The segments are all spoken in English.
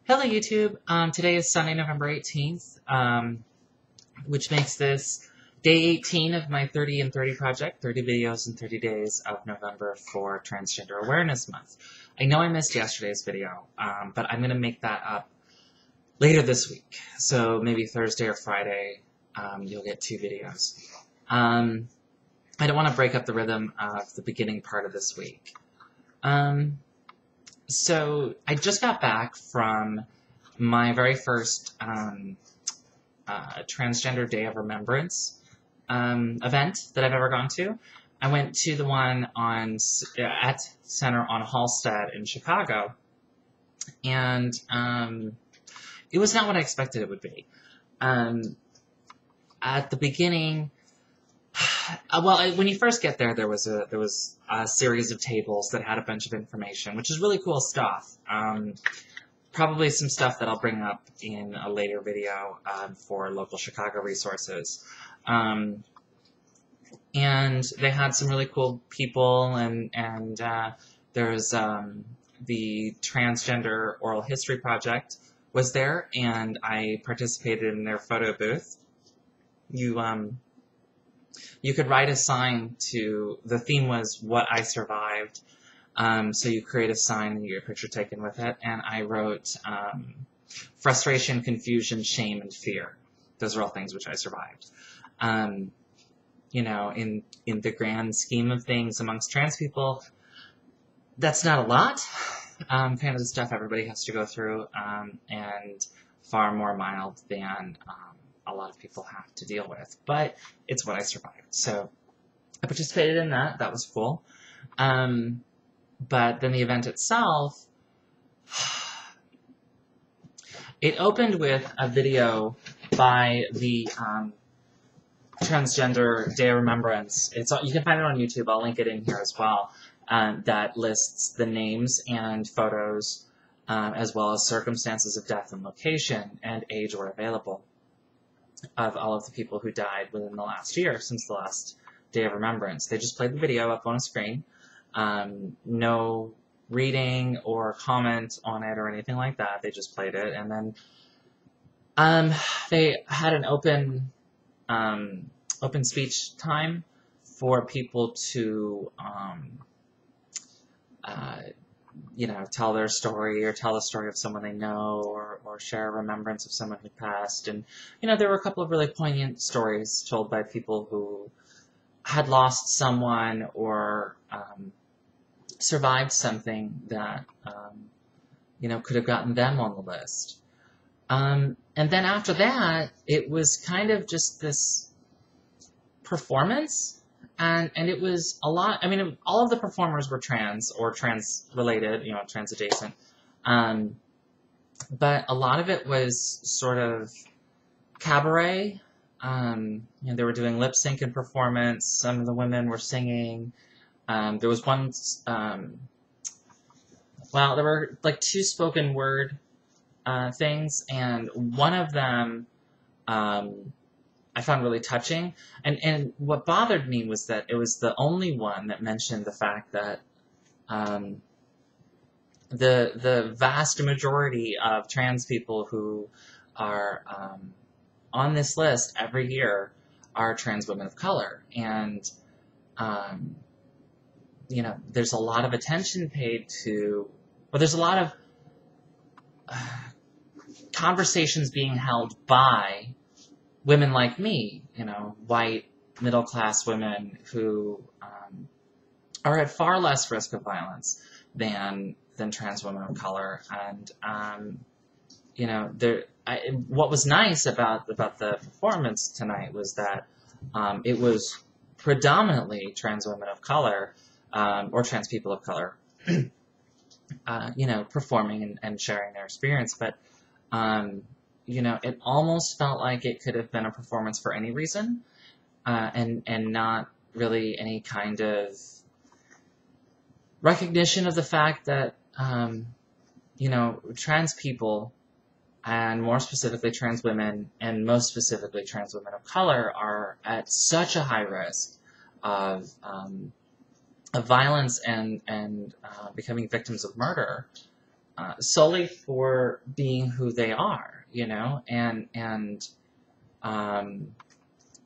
Hello YouTube. Today is Sunday, November 18th, which makes this day 18 of my 30 in 30 project, 30 videos in 30 days of November for Transgender Awareness Month. I know I missed yesterday's video, but I'm going to make that up later this week. So maybe Thursday or Friday, you'll get 2 videos. I don't want to break up the rhythm of the beginning part of this week. So I just got back from my very first Transgender Day of Remembrance event that I've ever gone to. I went to the one at Center on Halsted in Chicago, and it was not what I expected it would be. At the beginning, well, when you first get there, there was a series of tables that had a bunch of information, which is really cool stuff. Probably some stuff that I'll bring up in a later video for local Chicago resources. And they had some really cool people, and there's the Transgender Oral History Project was there, and I participated in their photo booth. You could write a sign to, the theme was what I survived, so you create a sign and you get a picture taken with it, and I wrote frustration, confusion, shame, and fear. Those are all things which I survived. You know, in the grand scheme of things amongst trans people, that's not a lot, kind of the stuff everybody has to go through, and far more mild than a lot of people have to deal with, but it's what I survived. So I participated in that. That was cool. But then the event itself, it opened with a video by the Transgender Day of Remembrance. You can find it on YouTube. I'll link it in here as well. That lists the names and photos, as well as circumstances of death and location and age where available, of all of the people who died within the last year since the last Day of Remembrance. They just played the video up on a screen. No reading or comment on it or anything like that. They just played it, and then they had an open speech time for people to you know, tell their story or tell a story of someone they know, or share a remembrance of someone who passed. And, you know, there were a couple of really poignant stories told by people who had lost someone or survived something that, you know, could have gotten them on the list. And then after that, it was kind of just this performance. And it was a lot, I mean, all of the performers were trans or trans-related, you know, trans-adjacent. But a lot of it was sort of cabaret. You know, they were doing lip-sync and performance. Some of the women were singing. There was one, well, there were like 2 spoken word things, and one of them I found really touching, and what bothered me was that it was the only one that mentioned the fact that the vast majority of trans people who are on this list every year are trans women of color, and you know, there's a lot of attention paid to, or there's a lot of conversations being held by women like me, you know, white, middle-class women who are at far less risk of violence than trans women of color. And, you know, what was nice about the performance tonight was that it was predominantly trans women of color, or trans people of color, you know, performing and sharing their experience. But, you know, it almost felt like it could have been a performance for any reason, and not really any kind of recognition of the fact that, you know, trans people, and more specifically trans women, and most specifically trans women of color, are at such a high risk of violence and becoming victims of murder, solely for being who they are, and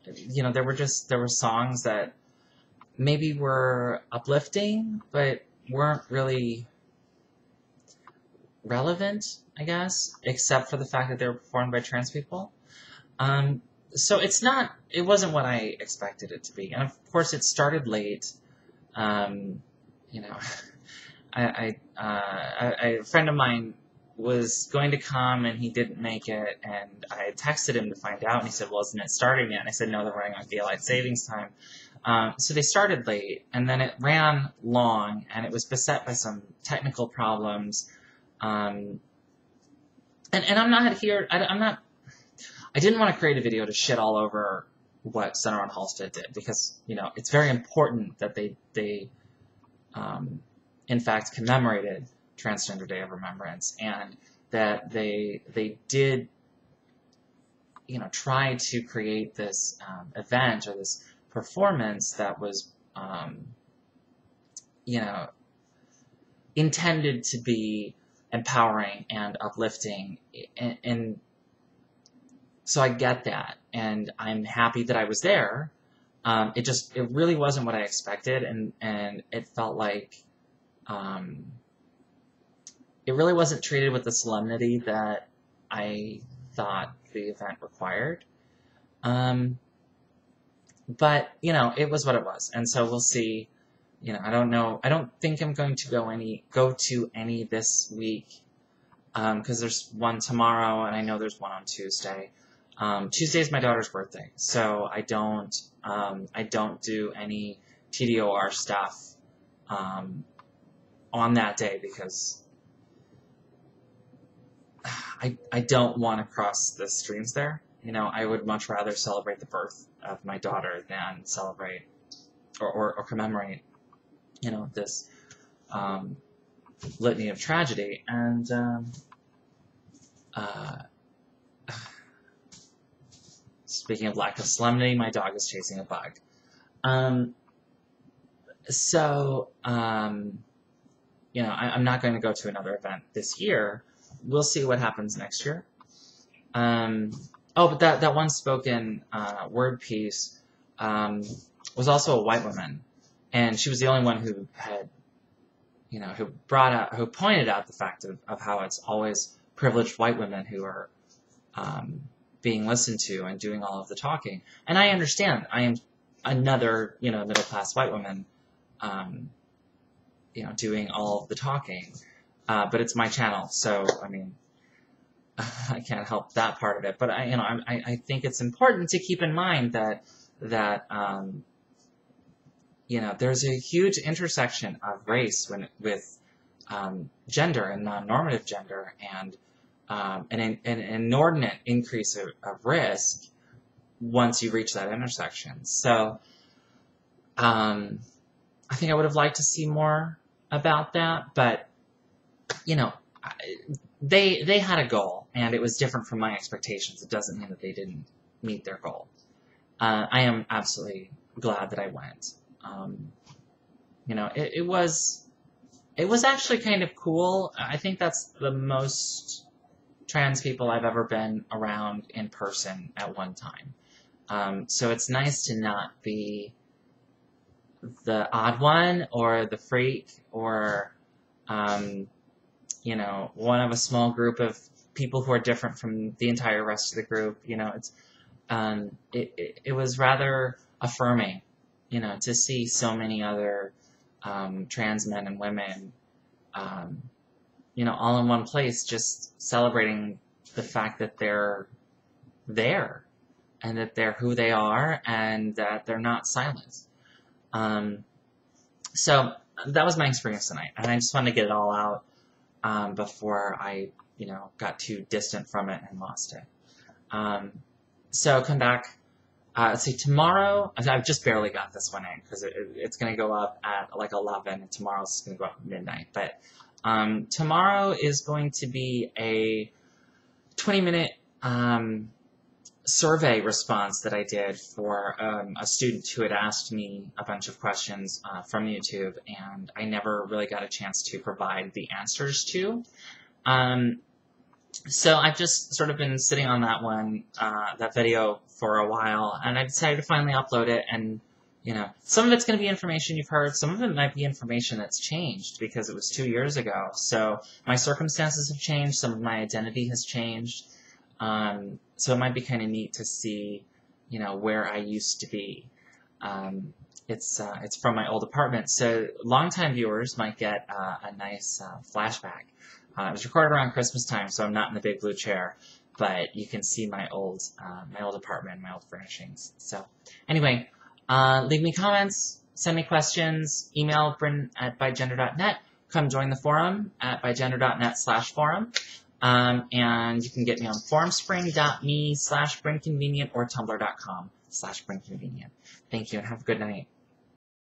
there were songs that maybe were uplifting, but weren't really relevant, I guess, except for the fact that they were performed by trans people. So it wasn't what I expected it to be. And of course it started late. A friend of mine was going to come and he didn't make it, and I texted him to find out, and he said, well, isn't it starting yet? And I said, no, they're running on daylight savings time. So they started late, and then it ran long, and it was beset by some technical problems. And I'm not here, I didn't want to create a video to shit all over what Center on Halsted did, because, it's very important that they in fact, commemorated Transgender Day of Remembrance, and that they did, try to create this event or this performance that was, intended to be empowering and uplifting, and so I get that, and I'm happy that I was there. It really wasn't what I expected, and it felt like it really wasn't treated with the solemnity that I thought the event required. But, it was what it was. And so we'll see. I don't know. I don't think I'm going to go to any this week, because there's one tomorrow, and I know there's one on Tuesday. Tuesday is my daughter's birthday, so I don't do any TDOR stuff, on that day, because I don't want to cross the streams there. I would much rather celebrate the birth of my daughter than celebrate or commemorate, this litany of tragedy. And speaking of lack of solemnity, my dog is chasing a bug. I'm not going to go to another event this year. We'll see what happens next year. But that one spoken word piece was also a white woman, and she was the only one who had, who pointed out the fact of how it's always privileged white women who are being listened to and doing all of the talking. And I understand. I am another, middle-class white woman, doing all of the talking. But it's my channel, so, I can't help that part of it. But, I think it's important to keep in mind that there's a huge intersection of race with gender and non-normative gender, and an inordinate increase of risk once you reach that intersection. So, I think I would have liked to see more about that, but, they had a goal, and it was different from my expectations. It doesn't mean that they didn't meet their goal. I am absolutely glad that I went. It was actually kind of cool. I think that's the most trans people I've ever been around in person at one time. So it's nice to not be the odd one or the freak or, one of a small group of people who are different from the entire rest of the group. It was rather affirming, to see so many other trans men and women, all in one place, just celebrating the fact that they're there and that they're who they are and that they're not silent. So that was my experience tonight, and I just wanted to get it all out before I, got too distant from it and lost it. So come back. Let's see, tomorrow, I've just barely got this one in because it's going to go up at like 11, and tomorrow's going to go up at midnight. But tomorrow is going to be a 20-minute survey response that I did for a student who had asked me a bunch of questions from YouTube, and I never really got a chance to provide the answers to. So I've just sort of been sitting on that one, that video for a while, and I decided to finally upload it. And some of it's going to be information you've heard, some of it might be information that's changed because it was 2 years ago. So my circumstances have changed, some of my identity has changed. So it might be kind of neat to see, where I used to be. It's from my old apartment, so longtime viewers might get a nice flashback. It was recorded around Christmas time, so I'm not in the big blue chair, but you can see my old apartment, my old furnishings. So anyway, leave me comments, send me questions, email brin@bygender.net, come join the forum at bygender.net/forum, and you can get me on formspring.me/brinconvenient or tumblr.com/brinconvenient. Thank you and have a good night.